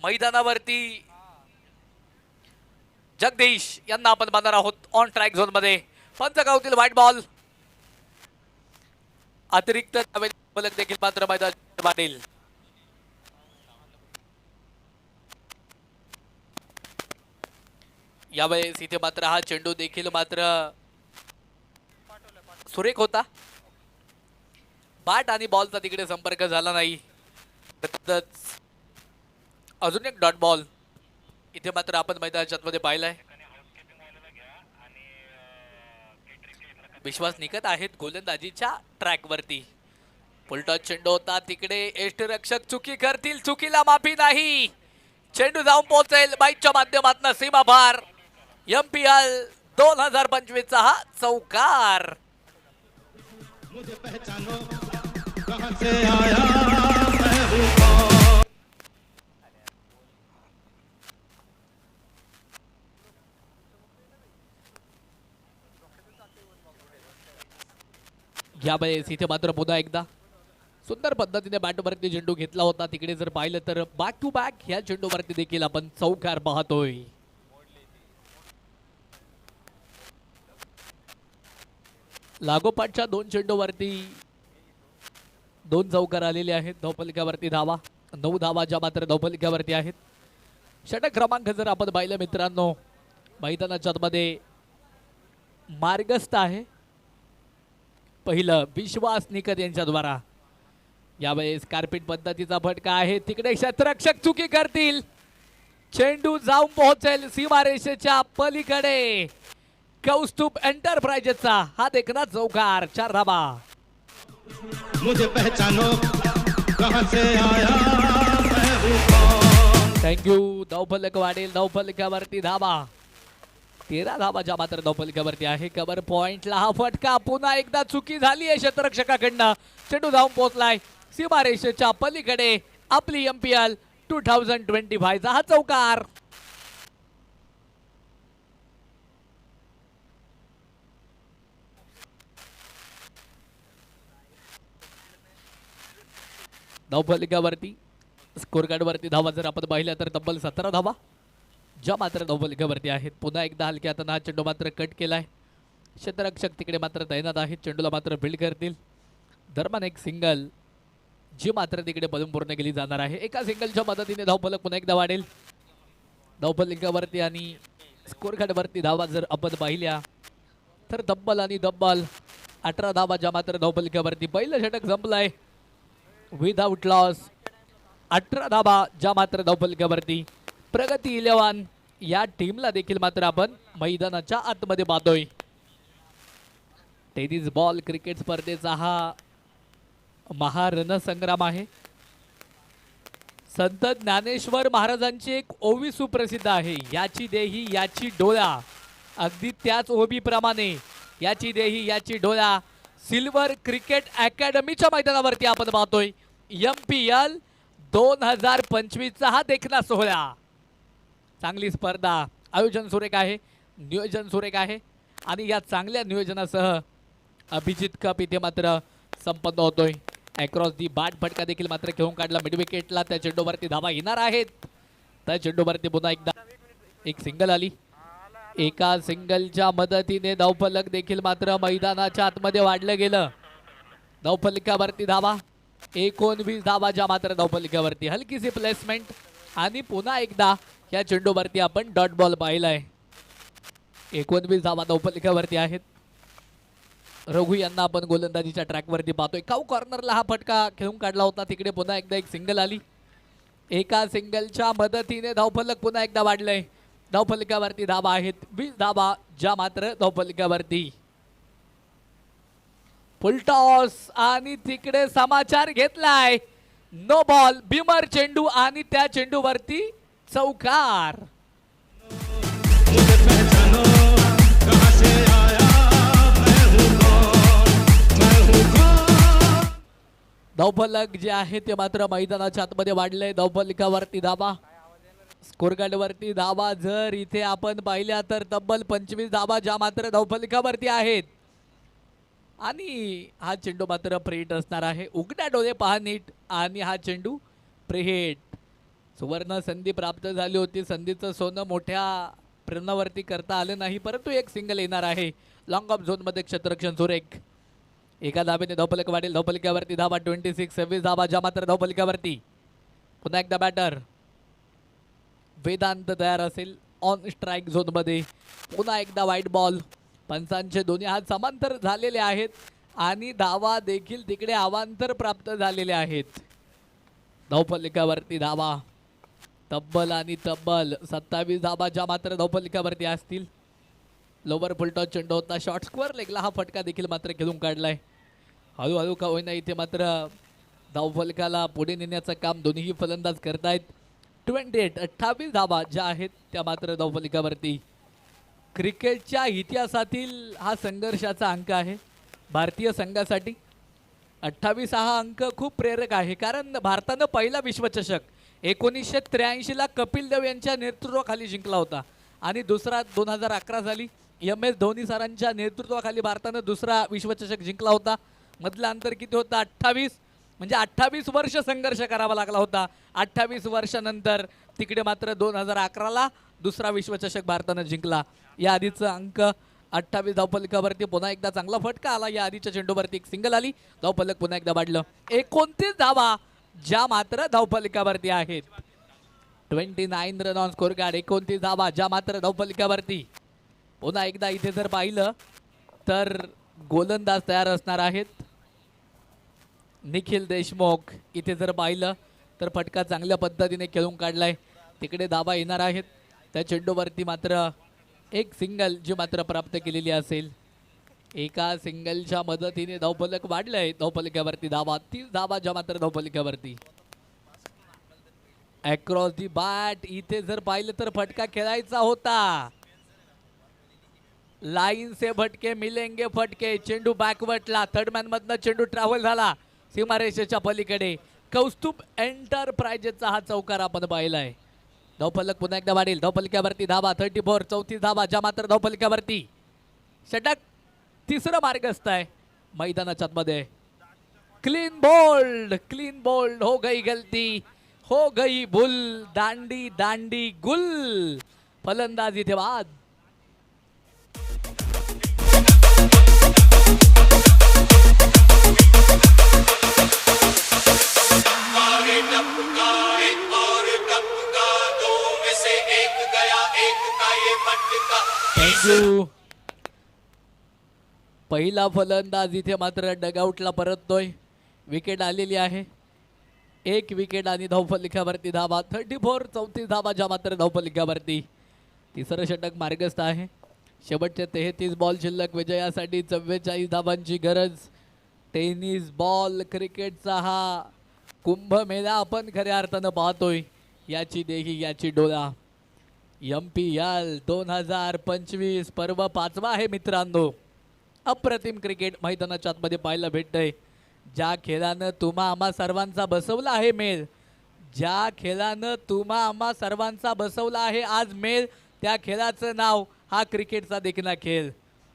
F: मैदानावरती जगदीश यांना आपण पाहणार आहोत ऑन ट्रॅक झोन मध्ये. पंच गावतील व्हाईट बॉल अतिरिक्त फलक देखील मात्र मैदानात वाढेल. यावेळेस इथे मात्र हा चेंडू देखील मात्र सुरेख होता. बॅट आणि बॉलचा तिकडे संपर्क झाला नाही. अजून एक डॉट बॉल इथे मात्र आपण मैदानाच्या आतमध्ये पाहिलाय. विश्वास निकत आहेत गोलंदाजीच्या ट्रॅकवरती. फुलटॉस चेंडू होता तिकडे यष्टीरक्षक चुकी करतील. चुकीला माफी नाही. चेंडू जाऊन पोहोचेल बाईकच्या माध्यमातून सीमा पार. MPL 2025 चा हा चौकार.
E: मुझे पहचानो कहां से आया मैं हूं कौन.
F: यावेळेस इथे मात्र पुन्हा एकदा सुंदर पद्धतीने बॅटवरती चेंडू घेतला होता. तिकडे जर पाहिलं तर बॅक टू बॅक ह्या चेंडूवरती देखील आपण चौकार पाहतोय. लागोपाठच्या 2 चेंडूवरती 2 चौकार आलेले आहेत. धावफलकावरती धावा 9 धावा ज्या मात्र धावफलकावरती आहेत. षटक क्रमांक जर आपण पाहिलं मित्रांनो मैदानाच्या आतमध्ये मार्गस्थ आहे. पहिलं विश्वास निकत यांच्याद्वारा. यावेळेस कार्पेट पद्धतीचा फटका आहे. तिकडे क्षेत्ररक्षक चुकी करतील. चेंडू जाऊन पोहोचेल सीमारेषेच्या पलीकडे. कौस्तुभ एंटरप्राइजेसचा हा देखना चौकार. 4 धावा.
E: मुझे पहचानो कहां से आया मैं हूं कौन.
F: थँक्यू. धावफलक वाढेल. धावफलकावरती धावा 13 धावा ज्या मात्र धावफलकावरती आहे. कव्हर पॉइंटला हा फटका. पुन्हा एकदा चुकी झाली आहे क्षेत्ररक्षकाकडनं. चेंडू जाऊन पोहोचलाय सीमारेषेच्या पलीकडे. आपली MPL 2025 चा हा चौकार. धावफलकावरती स्कोर कार्ड वरती धावा जर आपण पाहिल्या तर तब्बल 17 धावा ज्या मात्र धावफलकावरती आहेत. पुन्हा एकदा हलक्या हाताने हा चेंडू मात्र कट केलाय. क्षेत्ररक्षक तिकडे मात्र तैनात आहेत. चेंडूला मात्र फील्ड करतील. दरम्यान एक सिंगल जी मात्र तिकडे बलून पूर्ण केली जाणार आहे. एका सिंगलच्या मदतीने धावफलक पुन्हा एकदा वाढेल. धावफलकावरती आणि स्कोर कार्ड वरती धावा जर आपण पाहिल्या तर तब्बल आणि तब्बल 18 धावा ज्या मात्र धावफलकावरती. पहिलं षटक संपलंय विदाउट लॉस. 18 धावा ज्या मात्र धावफलकावरती. प्रगती 11 या टीमला देखील मात्र आपण मैदानाच्या आतमध्ये पाहतोय. टेनिस बॉल क्रिकेट स्पर्धेचा हा महारणसंग्राम आहे. संत ज्ञानेश्वर महाराजांची एक ओवी सुप्रसिद्ध आहे. याची देही याची डोळा. अगदी त्याच ओवीप्रमाणे याची देही याची डोळा सिल्वर क्रिकेट अकॅडमीच्या मैदानावरती आपण पाहतोय. MPL 2025 चा हा देखना सोहळा. चांगली स्पर्धा. आयोजन सुरेख आहे. नियोजन सुरेख आहे. आणि या चांगल्या नियोजनासह अभिजित कप इथे मात्र संपन्न होतोय. अक्रॉस दी बॅट फटका देखील मात्र घेऊन काढला मिड विकेटला. त्या चेंडूवरती धावा येणार आहेत. त्या चेंडूवरती पुन्हा एकदा एक सिंगल आली. एका सिंगलच्या मदतीने धावफलक देखील मात्र मैदानाच्या आतमध्ये वाढलं गेलं. धावफलकावरती धावा 19 धावा ज्या मात्र धावफलकावरती. हलकीशी प्लेसमेंट आणि पुन्हा एकदा या चेंडूवरती आपण डॉट बॉल पाहिलाय. 19 धावा धावफलकावरती आहेत. रघु यांना आपण गोलंदाजीच्या ट्रॅकवरती पाहतोय. काऊ कॉर्नरला हा फटका खेळून काढला होता. तिकडे पुन्हा एकदा एक सिंगल आली. एका सिंगलच्या मदतीने धावफलक पुन्हा एकदा वाढलंय. धावफलकावरती धावा आहेत 20 धावा ज्या मात्र धावफलकावरती. फुलटॉस आणि तिकडे समाचार घेतलाय नो बॉल. बिमर चेंडू आणि त्या चेंडूवरती चौकार.
E: मुझे पहचानो कहां से आया मैं हूं कौन.
F: धावफलक जे आहे ते मात्र मैदानाच्या आतमध्ये वाढलंय. धावफलकावरती धावा, स्कोरकार्डवरती धावा जर इथे आपण पाहिल्या तर तब्बल 25 धावा ज्या मात्र धावफलकावरती आहेत. आणि हा चेंडू मात्र प्रेहिट असणार आहे. उघड्या डोळे पहा नीट. आणि हा चेंडू प्रेहिट. सुवर्ण संधी प्राप्त झाली होती. संधीचं सोनं मोठ्या प्रयत्नावरती करता आलं नाही, परंतु एक सिंगल येणार आहे. लॉंग ऑफ झोनमध्ये क्षेत्ररक्षण सुरेख. एका धावेने धावफलक वाढेल. धावफलकावरती धावा 26 धावा ज्या मात्र धावफलकावरती. पुन्हा एकदा बॅटर वेदांत तयार असेल ऑन स्ट्राईक झोनमध्ये. पुन्हा एकदा वाईट बॉल. पंचांचे दोन्ही हात समांतर झालेले आहेत आणि धावा देखील तिकडे अवांतर प्राप्त झालेले आहेत. धावफलकावरती धावा तब्बल आणि तब्बल 27 धावा ज्या मात्र धावफलकावरती असतील. लोवर फुलटॉस चेंडू होता. शॉर्ट स्क्वेअर लेगला हा फटका देखील मात्र खेळून काढलाय. हळूहळू का होईना इथे मात्र धावफलकाला पुढे नेण्याचं काम दोन्ही फलंदाज करतायत. 28 धावा ज्या आहेत त्या मात्र धावफलकावरती. क्रिकेटच्या इतिहासातील हा संघर्षाचा अंक आहे भारतीय संघासाठी. 28 हा अंक खूप प्रेरक आहे, कारण भारतानं पहिला विश्वचषक 1983ला कपिल देव यांच्या नेतृत्वाखाली जिंकला होता आणि दुसरा 2011 साली MS धोनी सरांच्या नेतृत्वाखाली भारतानं दुसरा विश्वचषक जिंकला होता. मधलं अंतर किती होतं? 28. म्हणजे 28 वर्ष संघर्ष करावा लागला होता. 28 वर्षानंतर तिकडे मात्र 2011ला दुसरा विश्वचषक भारतानं जिंकला. या आधीचा अंक 28 धावफलकावरती. पुन्हा एकदा चांगला फटका आला. या आधीच्या चेंडूवरती एक सिंगल आली. धावफलक पुन्हा एकदा वाढलं. 29 धावा ज्या मात्र धावफलकावरती आहेत. 29 रन ऑन स्कोर कार्ड. 29 धावा ज्या मात्र धावफलकावरती. पुन्हा एकदा इथे जर पाहिलं तर गोलंदाज तयार असणार आहेत निखिल देशमुख. इथे जर पाहिलं तर फटका चांगल्या पद्धतीने खेळून काढलाय. तिकडे धावा येणार आहेत. त्या चेंडूवरती मात्र एक सिंगल जी मात्र प्राप्त केलेली असेल. एका सिंगलच्या मदतीने धावफलक वाढलंय. धावफलकावरती धावा 30 धावा ज्या मात्र धावफलकावरती. अक्रॉस दी बॅट इथे जर पाहिलं तर फटका खेळायचा होता. लाईन से फटके मिलेंगे फटके. चेंडू बॅकवर्टला. थर्ड मॅन मधनं चेंडू ट्रॅव्हल झाला सीमारेषेच्या पलीकडे. कौस्तुभ एंटरप्राइजेसचा हा चौकार आपण पाहिलाय. धावफलक पुन्हा एकदा वाढेल. धावफलकावरती धावा 34. 34 धावा ज्या मात्र धावफलकावरती. षटक तिसरं मार्गस्थ आहे मैदानाच्या आतमध्ये. Clean bowled. Clean bowled. हो गई गलती, हो गई भूल. दांडी दांडी गुल. फलंदाज इथे बाद. पहिला फलंदाज इथे मात्र डगआउटला परततोय. विकेट आलेली आहे. एक विकेट आणि धावफलकावरती धावा 34. 34 धावा ज्या मात्र धावफलकावरती. तिसरं षटक मार्गस्थ आहे. शेवटचे 33 बॉल शिल्लक. विजयासाठी 44 धावांची गरज. टेनिस बॉल क्रिकेटचा हा कुंभमेळा आपण खऱ्या अर्थानं पाहतोय. याची देही याची डोळा. MPL 2025 पर्व 5वा आहे मित्रांनो. अप्रतिम क्रिकेट मैदानाच्या आतमध्ये पाहायला भेटतंय. ज्या खेळानं तुम्हा आम्हा सर्वांचा बसवला आहे मेल. ज्या खेळानं तुम्हा आम्हा सर्वांचा बसवला आहे आज मेल, त्या खेळाचं नाव हा क्रिकेटचा देखील खेळ.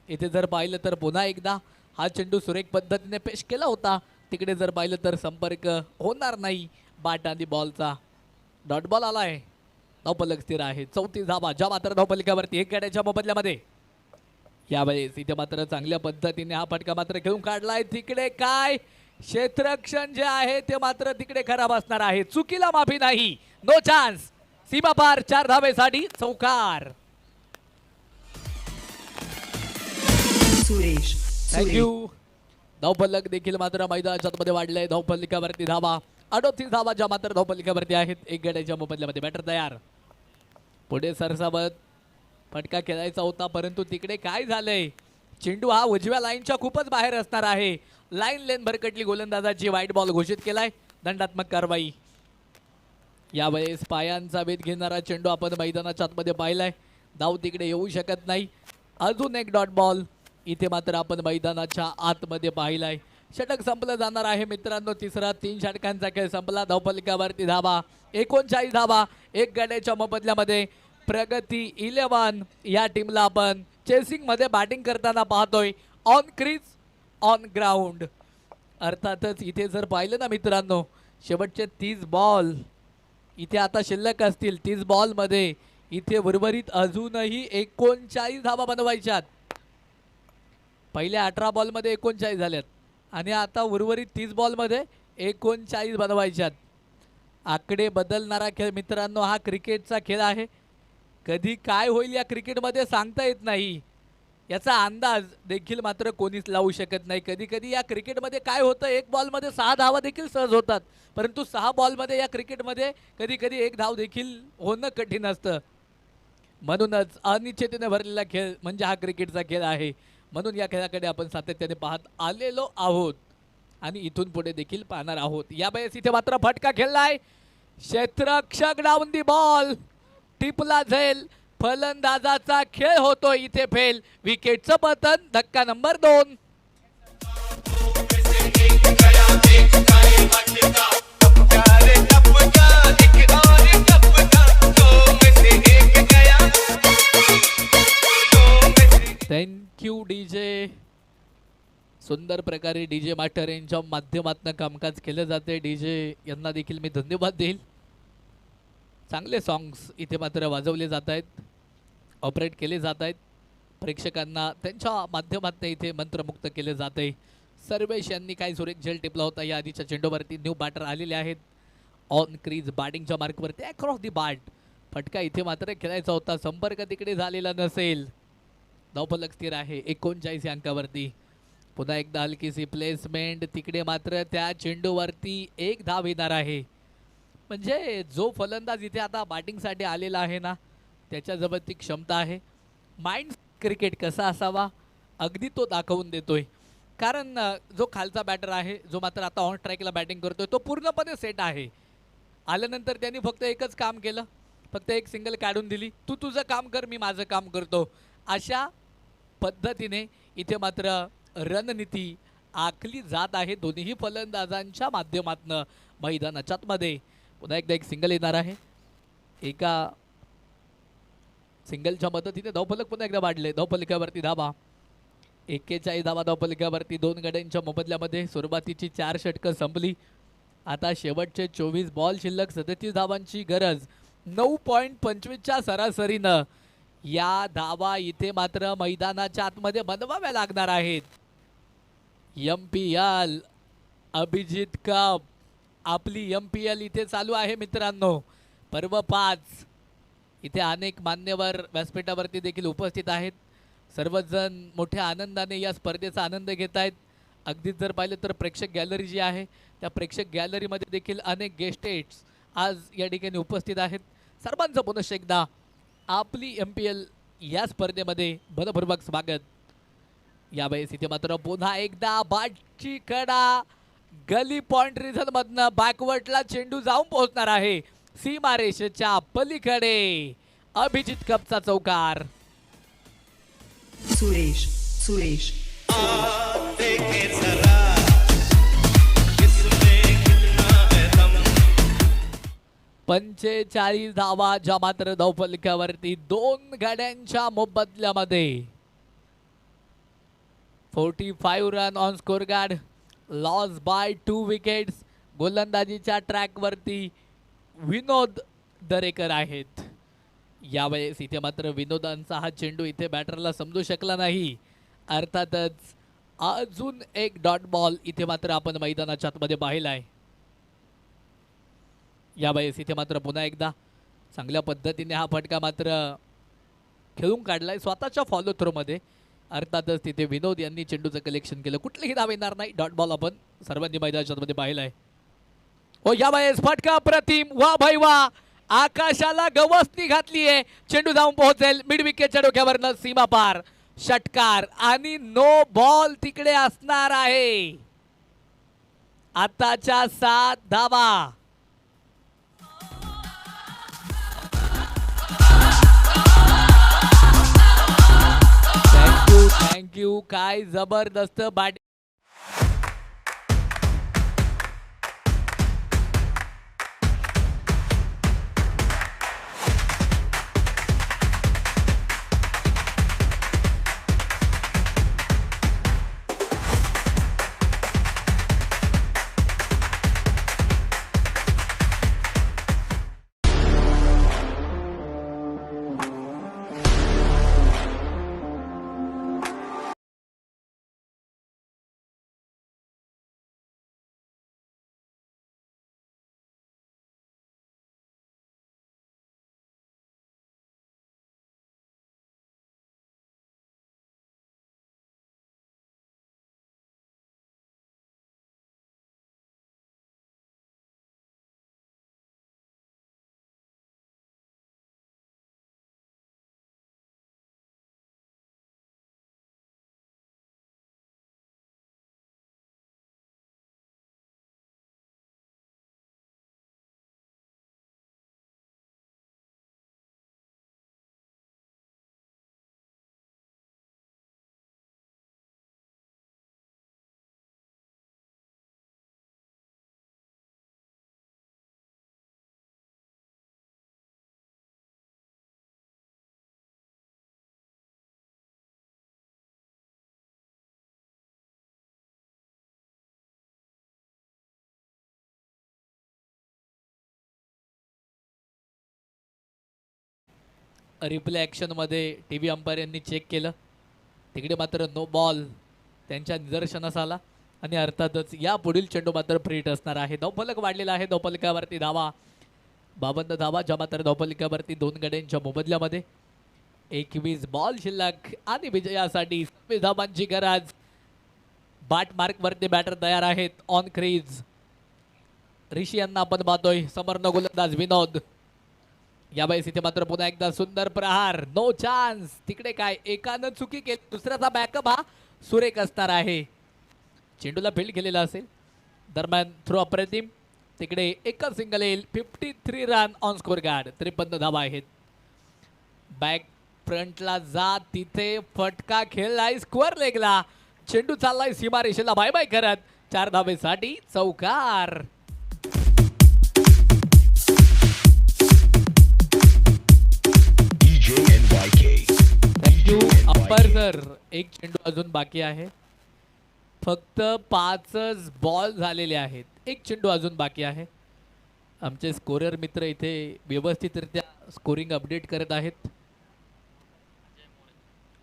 F: इथे जर पाहिलं तर पुन्हा एकदा हा चेंडू सुरेख पद्धतीने पेश केला होता. तिकडे जर पाहिलं तर संपर्क होणार नाही बॅट आणि बॉलचा. डॉट बॉल आलाय. धावफलक स्थिर आहे. 34 धावा ज्या मात्र धावफलकावरती. एक गड्याच्या मोबदल्यामध्ये यावेळेस इथे मात्र चांगल्या पद्धतीने हा फटका मात्र घेऊन काढलाय. तिकडे काय क्षेत्ररक्षण जे आहे ते मात्र तिकडे खराब असणार आहे. चुकीला माफी नाही. No chance. सीमा पार 4 धावेसाठी चौकार.
G: सुरेश
F: थँक्यू. धावफलक देखील मात्र मैदानाच्या मध्ये वाढलंय. धावफलकावरती धावा 38 धावा ज्या मात्र धावफलकावरती आहेत. एक गड्याच्या मोबदल्यामध्ये. बॅटर तयार. पुढे सरसावत फटका खेळायचा होता, परंतु तिकडे काय झालंय, चेंडू हा उजव्या लाईनच्या खूपच बाहेर असणार आहे. लाईन लेन भरकटली, गोलंदाजाची व्हाईट बॉल घोषित केलाय. दंडात्मक कारवाई. यावेळेस पायांचा वेध घेणारा चेंडू आपण मैदानाच्या आतमध्ये पाहिलाय. धाव तिकडे येऊ शकत नाही. अजून एक डॉट बॉल इथे मात्र आपण मैदानाच्या आतमध्ये पाहिलाय. षटक संपलं जाणार आहे मित्रांनो. तिसरा 3 षटकांचा खेळ संपला. धावफलकावरती धावा 39 धावा. एक गड्याच्या मोबदल्यामध्ये प्रगती 11 या टीमला आपण चेसिंग मध्ये बॅटिंग करताना पाहतोय. On crease on ground. अर्थातच इथे जर पाहिलं ना मित्रांनो, शेवटचे 30 बॉल इथे आता शिल्लक असतील. 30 बॉलमध्ये इथे उर्वरित अजूनही 39 धावा बनवायच्यात. पहिल्या 18 बॉलमध्ये 39 झाल्यात आणि आता उर्वरित 30 बॉलमध्ये 39 बनवायच्यात. आकडे बदलणारा खेळ मित्रांनो, हा क्रिकेटचा खेळ आहे. कधी काय होईल या क्रिकेटमध्ये सांगता येत नाही. याचा अंदाज देखील मात्र कोणीच लावू शकत नाही. कधी कधी या क्रिकेटमध्ये काय होतं, 1 बॉलमध्ये 6 धावा देखील सहज होतात, परंतु 6 बॉलमध्ये या क्रिकेटमध्ये कधी कधी 1 धाव देखील होणं कठीण असतं. म्हणूनच अनिश्चिततेने भरलेला खेळ म्हणजे हा क्रिकेटचा खेळ आहे. म्हणून या खेळाकडे आपण सातत्याने पाहत आलेलो आहोत आणि इथून पुढे देखील पाहणार आहोत. यावेळेस इथे मात्र फटका खेळलाय. क्षेत्ररक्षक डाऊन दी बॉल. टिपला झेल. फलंदाजाचा खेळ होतो इथे फेल. विकेटचं पतन. धक्का नंबर 2. Thank you DJ. सुंदर प्रकारे डीजे मास्टर यांच्या माध्यमातून कामकाज केलं जाते. डीजे यांना देखील मी धन्यवाद देईल. चांगले सॉंग्स इथे मात्र वाजवले जात आहेत, ऑपरेट केले जात आहेत. प्रेक्षकांना त्यांच्या माध्यमातून इथे मंत्रमुक्त केले जाते. सर्वेश यांनी काही सुरेख झेल टिपला होता. या आधीच्या चेंडूवरती न्यू बॅटर आलेले आहेत. ऑन क्रीज बॅटिंगच्या मार्कवरती अक्रॉस दी बॅट. फटका इथे मात्र खेळायचा होता. संपर्क तिकडे झालेला नसेल. धावफलक स्थिर आहे 39 या अंकावरती. पुन्हा एकदा हलकीशी प्लेसमेंट. तिकडे मात्र त्या चेंडूवरती 1 धाव येणार आहे. म्हणजे जो फलंदाज इथे आता बॅटिंगसाठी आलेला आहे ना, त्याच्याजवळ ती क्षमता आहे. माइंड क्रिकेट कसा असावा अगदी तो दाखवून देतोय. कारण जो खालचा बॅटर आहे, जो मात्र आता ऑन स्ट्राईकला बॅटिंग करतोय, तो पूर्णपणे सेट आहे. आल्यानंतर त्यांनी फक्त एकच काम केलं, फक्त एक सिंगल काढून दिली. तू तुझं काम कर, मी माझं काम करतो. अशा पद्धतीने इथे मात्र रणनीती आखली जात आहे दोन्ही फलंदाजांच्या माध्यमातून मैदानाच्या आतमध्ये. पुन्हा एकदा एक सिंगल येणार आहे. एका सिंगलच्या मदतीने धावफलक पुन्हा एकदा वाढले. धावफलकावरती धावा 41 धावा. धावफलकावरती 2 गड्यांच्या मोबदल्यामध्ये सुरुवातीची 4 षटकं संपली. आता शेवटचे 24 बॉल शिल्लक. 37 धावांची गरज. 9.25च्या सरासरीनं या धावा इथे मात्र मैदानाच्या आतमध्ये बनवाव्या लागणार आहेत. MPL Abhijit cup. आपली MPL इथे चालू आहे मित्रांनो. पर्व 5. इथे अनेक मान्यवर व्यासपीठावरती देखील उपस्थित आहेत. सर्वजण मोठ्या आनंदाने या स्पर्धेचा आनंद घेत आहेत. अगदीच जर पाहिलं तर प्रेक्षक गॅलरी जी आहे, त्या प्रेक्षक गॅलरीमध्ये देखील अनेक गेस्टेट्स आज या ठिकाणी उपस्थित आहेत. सर्वांचं पुनश्च एकदा आपली MPL या स्पर्धेमध्ये मनपूर्वक स्वागत. यावेळेस इथे मात्र पुन्हा एकदा बॅटची कडा. गली पॉइंट रिझन मधनं बॅकवर्डला चेंडू जाऊन पोहोचणार आहे सीमारेषेच्या पलीकडे. अभिजित कपचा चौकार.
G: सुरेश सुरेश
F: 45 धावा ज्या मात्र धावफलकावरती 2 गाड्यांच्या मोबदल्यामध्ये. 45 run on scoreboard. Loss by 2 wickets. गोलंदाजीच्या ट्रॅकवरती विनोद दरेकर आहेत. यावेळेस इथे मात्र विनोदांचा हा चेंडू इथे बॅटरला समजू शकला नाही. अर्थातच अजून एक डॉट बॉल इथे मात्र आपण मैदानाच्या आतमध्ये पाहिलाय. यावेळेस इथे मात्र पुन्हा एकदा चांगल्या पद्धतीने हा फटका मात्र खेळून काढलाय स्वतःच्या फॉलो थ्रोमध्ये. अर्थातच तिथे विनोद यांनी चेंडूचं कलेक्शन केलं. कुठलीही धाव येणार नाही. डॉट बॉल आपण सर्वांनी मैदानाच्या आतमध्ये पाहिलाय. हो यावेळेस फटका प्रतिम. वा भाई वा. आकाशाला गवसणी घातली आहे. चेंडू जाऊन पोहोचेल मिड विकेटच्या डोक्यावरनं सीमा पार. षटकार आणि नो बॉल तिकडे असणार आहे. आताच्या 7 धावा. थँक्यू. काय जबरदस्त बॅट. रिप्ले ॲक्शनमध्ये टी व्ही अंपायर यांनी चेक केलं. तिकडे मात्र नो बॉल त्यांच्या निदर्शनास आला आणि अर्थातच या पुढील चेंडू मात्र फ्रीट असणार आहे. धावफलक वाढलेला आहे. धावफलकावरती धावा 52 धावा, ज्या मात्र धावफलकावरती 2 गड्यांच्या मोबदल्यामध्ये 21 बॉल शिल्लक आणि विजयासाठी 26 धावांची गरज. बाट मार्कवरती बॅटर तयार आहेत ऑन क्रीज. ऋषी यांना आपण पाहतोय. समोरनं गोलंदाज विनोद. यावेळेस इथे मात्र पुन्हा एकदा सुंदर प्रहार. No chance. तिकडे काय एकानं चुकी केली, दुसऱ्याचा बॅकअप हा सुरेख असणार आहे. चेंडूला फील्ड केलेला असेल. दरम्यान थ्रो अप्रतिम. तिकडे एकच सिंगल येईल. 53 रन ऑन स्कोर गार्ड. 53 धावा आहेत. बॅक फ्रंटला जा, तिथे फटका खेळलाय स्क्वेअर लेगला. चेंडू चाललाय सीमारेषेला बाय बाय करत. 4 धावेसाठी चौकार. Thank you umpire sir. एक चेंडू अजून बाकी आहे. फक्त 5च बॉल झालेले आहेत. एक चेंडू अजून बाकी आहे. आमचे स्कोरर मित्र इथे व्यवस्थितरित्या स्कोरिंग अपडेट करत आहेत.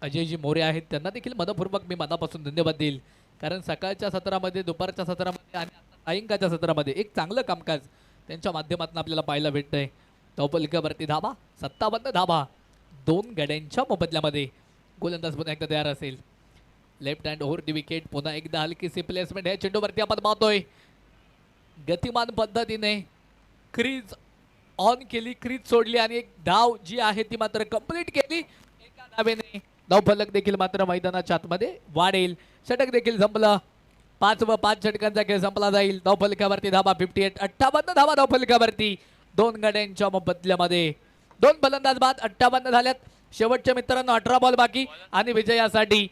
F: अजयजी मोरे आहेत, त्यांना देखील मनपूर्वक मी मनापासून धन्यवाद देईल. कारण सकाळच्या सत्रामध्ये, दुपारच्या सत्रामध्ये आणि सायंकाळच्या सत्रामध्ये एक चांगलं कामकाज त्यांच्या माध्यमातून आपल्याला पाहायला भेटतंय. धावफलकावरती धावा 57 धावा 2 गड्यांच्या मोबदल्यामध्ये. गोलंदाज पुन्हा एकदा तयार असेल. लेफ्ट हँड ओव्हर दी विकेट. पुन्हा एकदा हलकीशी प्लेसमेंट. ह्या चेंडूवरती आपण पाहतोय गतिमान पद्धतीने क्रीज ऑन केली, क्रीज सोडली आणि एक धाव जी आहे ती मात्र कंप्लीट केली. एका धावेने धावफलक देखील मात्र मैदानाच्या आतमध्ये वाढेल. षटक देखील संपलं. 5 व 5 षटकांचा खेळ संपला जाईल. धावफलकावरती धावा 58. 58 धावा धावफलकावरती 2 गड्यांच्या मोबदल्यामध्ये. 2 फलंदाज बाद. 58 झाल्यात. शेवटच्या मित्रांनो 18 बॉल बाकी आणि विजयासाठी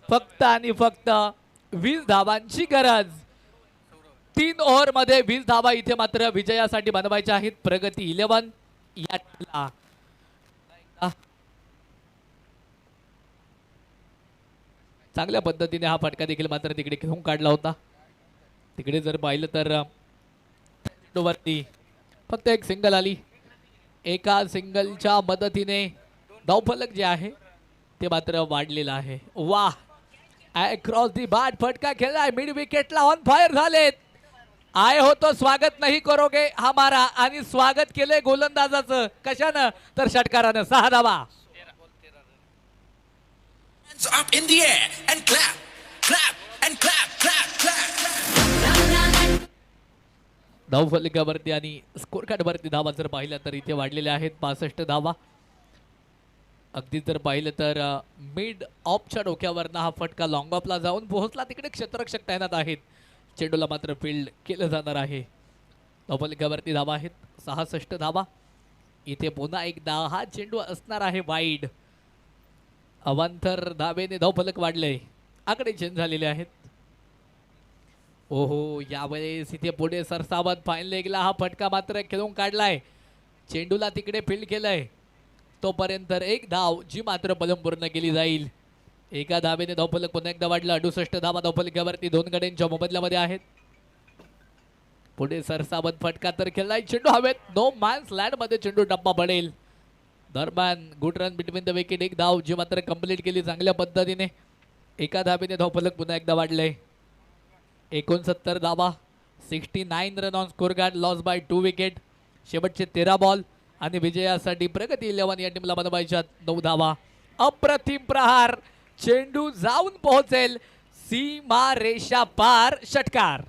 F: फक्त आणि फक्त 20 धावांची गरज. 3 ओव्हरमध्ये 20 धावा इथे मात्र विजयासाठी बनवायच्या आहेत. प्रगती 11 या चांगल्या पद्धतीने हा फटका देखील मात्र तिकडे खेळून काढला होता. तिकडे जर पाहिलं तर वरती फक्त एक सिंगल आली. एका सिंगलच्या मदतीने धावफलक जे आहे ते मात्र वाढलेलं आहे. वाह, अक्रॉस दी बॅट फटका खेळलाय. मिड विकेटला ऑन फायर झालेत. आय हो तो स्वागत नाही करोगे हमारा. आणि स्वागत केलंय गोलंदाजाचं. कशानं तर षटकारानं. 6 धावा.
G: Up in the air and clap, clap and clap, clap, clap, clap.
F: धावफलकावरती आणि स्कोर कार्डवरती धावा जर पाहिल्या तर इथे वाढलेल्या आहेत 65 धावा. अगदी जर पाहिलं तर मिड ऑफच्या डोक्यावरनं हा फटका लॉंग ऑफला जाऊन पोहोचला. तिकडे क्षेत्ररक्षक तैनात आहेत. चेंडूला मात्र फील्ड केलं जाणार आहे. धावफलकावरती धावा आहेत 66 धावा. इथे पुन्हा एकदा हा चेंडू असणार आहे वाईड. अवांतर धावेने धावफलक वाढले. आकडे चेंज झालेले आहेत. ओहो, यावेळेस इथे पुढे सरसावत फाईन लेगला हा फटका मात्र खेळून काढलाय. चेंडूला तिकडे फील्ड केलंय. तोपर्यंत एक धाव जी मात्र पलम पूर्ण केली जाईल. एका धावेने धावफलक पुन्हा एकदा वाढला. 68 धावा धावफलकावरती 2 गड्यांच्या मोबदल्यामध्ये आहेत. पुढे सरसावत फटका तर खेळलाय. चेंडू हवेत. नो मॅन्स लँड मध्ये चेंडू टप्पा पडेल. दरम्यान good run between the wicket. एक धाव जी मात्र कंप्लीट केली चांगल्या पद्धतीने. एका धावेने धावफलक पुन्हा एकदा वाढले. 69 धावा 69 run on score card. Loss by 2 wicket. शेवटचे 13 बॉल आणि विजयासाठी प्रगती 11 या टीमला बनवायच्यात 9 धावा. अप्रतिम प्रहार. चेंडू जाऊन पोहोचेल सीमा रेषा पार. षटकार.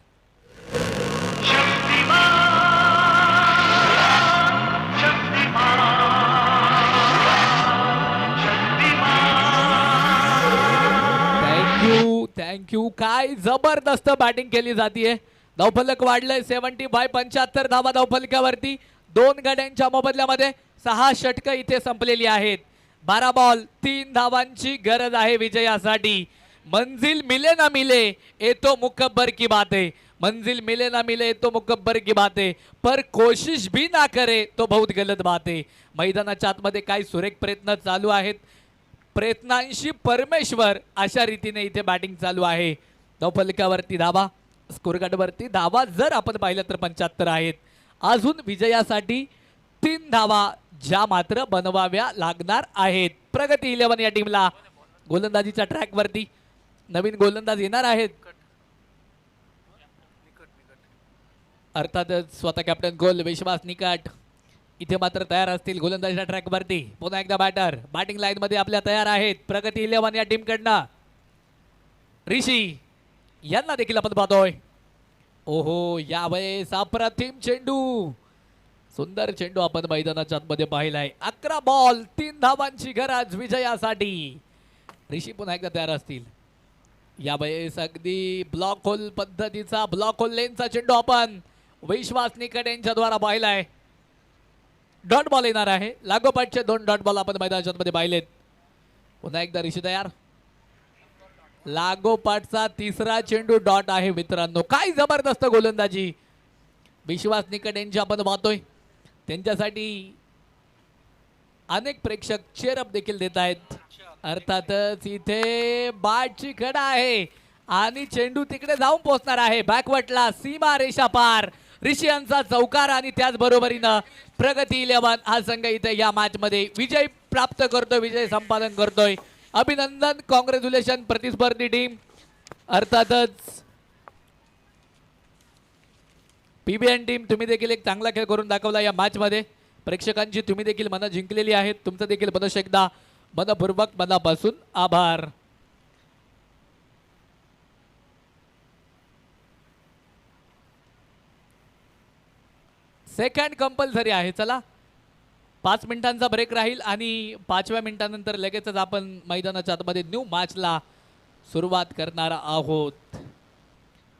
F: थँक्यू. काय जबरदस्त बॅटिंग केली जाते. धावफलक वाढलंय 70/75 धावा धावफलकावरती. 2 गड्यांच्या मोबदल्यामध्ये 6 षटकं इथे संपलेली आहेत. 12 बॉल 3 धावांची गरज आहे विजयासाठी. मंजिल मिले ना मिले ये तो मुकब्बर की बात है. मंजिल मिले ना मिले ये तो मुकब्बर की बात है, पर कोशिश भी ना करे तो बहुत गलत बात है. मैदानाच्या आतमध्ये काय सुरेख प्रयत्न चालू आहेत. प्रयत्नांशी परमेश्वर अशा रीतीने इथे बॅटिंग चालू आहे. धावफलकावरती धावा, स्कोर कार्डवरती धावा जर आपण पाहिलं तर 75 आहेत. अजून विजयासाठी 3 धावा ज्या मात्र बनवाव्या लागणार आहेत. प्रगती 11 या टीमला. गोलंदाजीच्या ट्रॅकवरती नवीन गोलंदाज येणार आहेत. अर्थातच स्वतः कॅप्टन गोल विश्वास निकट इथे मात्र तयार असतील गोलंदाजीच्या ट्रॅकवरती. पुन्हा एकदा बॅटर बॅटिंग लाईन मध्ये आपल्या तयार आहेत. प्रगती 11 या टीम कडनं ऋषी यांना देखील आपण पाहतोय. ओहो, यावेळेस अप्रतिम चेंडू. सुंदर चेंडू आपण मैदानाच्या आतमध्ये पाहिलाय. 11 बॉल 3 धावांची गरज विजयासाठी. ऋषी पुन्हा एकदा तयार असतील. यावेळेस अगदी ब्लॉक होल पद्धतीचा ब्लॉक होल लेनचा चेंडू आपण विश्वास निकट यांच्या द्वारा पाहिलाय. डॉट बॉल येणार आहे. लागोपाठचे 2 डॉट बॉल आपण मैदानाच्या मध्ये पाहिलेत. पुन्हा एकदा ऋषी तयार. लागोपाठचा 3रा चेंडू डॉट आहे मित्रांनो. काय जबरदस्त गोलंदाजी विश्वास निकट यांची आपण पाहतोय. त्यांच्यासाठी अनेक प्रेक्षक चेअरअप देखील देत आहेत. अर्थातच इथे बाटची कडा आहे आणि चेंडू तिकडे जाऊन पोहोचणार आहे बॅकवर्टला. सीमा रेषा पार. ऋषी यांचा चौकार आणि त्याचबरोबरीनं प्रगती 11 हा संघ इथे या मॅच मध्ये विजय प्राप्त करतोय, विजय संपादन करतोय. अभिनंदन, कॉंग्रॅच्युलेशन प्रतिस्पर्धी टीम. अर्थातच पीबीएन टीम तुम्ही देखील एक चांगला खेळ करून दाखवला या मॅच मध्ये. प्रेक्षकांची तुम्ही देखील मनं जिंकलेली आहेत. तुमचं देखील मनश एकदा मनपूर्वक मनापासून आभार. सेकंड कंपल्सरी आहे. चला 5 मिनिटांचा ब्रेक राहील आणि 5व्या मिनिटानंतर लगेचच आपण मैदानाच्या आतमध्ये न्यू मॅचला सुरुवात करणार आहोत.